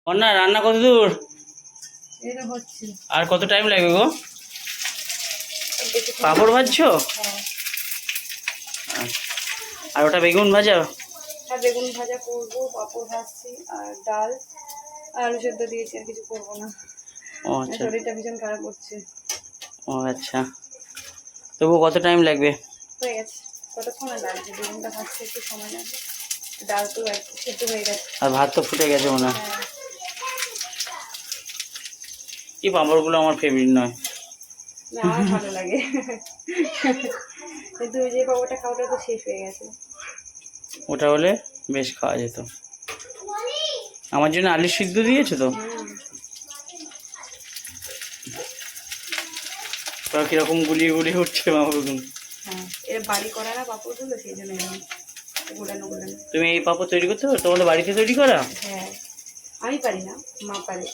না রান্না কত দূর? এটা হচ্ছে। আর কত টাইম লাগবে গো? পাঁপড় ভাজছো? আর ওটা বেগুন ভাজা? আর বেগুন ভাজা করবো, পাঁপড় ভাজছি, আর ডাল আর আলু সেদ্ধ দিয়েছি, আর কিছু করবো না। ও আচ্ছা। শরীরটা ভীষণ খারাপ করছে। ও আচ্ছা, তবু কত টাইম লাগবে? হয়ে গেছে। কতক্ষণ আর লাগবে? বেগুনটা ভাজতে একটু সময় লাগবে, ডাল তো সেদ্ধ হয়ে গেছে। আর ভাত তো ফুটে গেছে মনে হয়। হ্যাঁ। এই পাঁপড়গুলো আমার ফেভারিট নয়। না, আমার ভালো লাগে, কিন্তু ওই যে পাঁপড়টা খাওয়াটা তো শেষ হয়ে গেছে। ওটা হলে বেশ খাওয়া যেত। আমার জন্য আলু সিদ্ধ দিয়েছো তো? ওরা কিরকম গুলিয়ে গুলিয়ে উঠছে পাঁপড়গুলো। হ্যাঁ, এর বাড়ি করা না পাঁপড়গুলো, সেই জন্য গোলানো গোলানো। তুমি এই পাঁপড় তৈরি করতে পারো? তোমাদের বাড়িতে তৈরি করা? হ্যাঁ, আমি পারি না, মা পারে,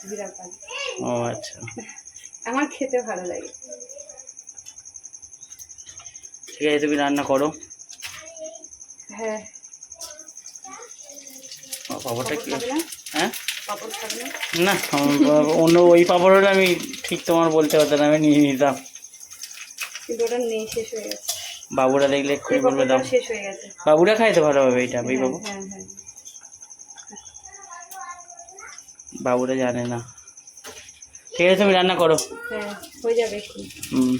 বিরাট পারে। ও আচ্ছা, আমার খেতে ভালো লাগে। ঠিক আছে, তুমি রান্না করো। হ্যাঁ। পাঁপড়টা কি? খাবে না? হ্যাঁ, পাঁপড় খাবে না? না অন্য ওই পাঁপড় হলে আমি ঠিক তোমার বলতে পারতাম, আমি নিয়ে নিতাম। কিন্তু ওটা নেই, শেষ হয়ে গেছে। বাবুরা দেখলে এক্ষুনি বলবে দাম। শেষ হয়ে গেছে। বাবুরা খায় তো ভালোভাবে এটা, এই বাবু। হ্যাঁ হ্যাঁ। বাবুরা জানে না। ঠিক আছে, তুমি রান্না করো। হ্যাঁ, হয়ে যাবে এক্ষুনি। হুম।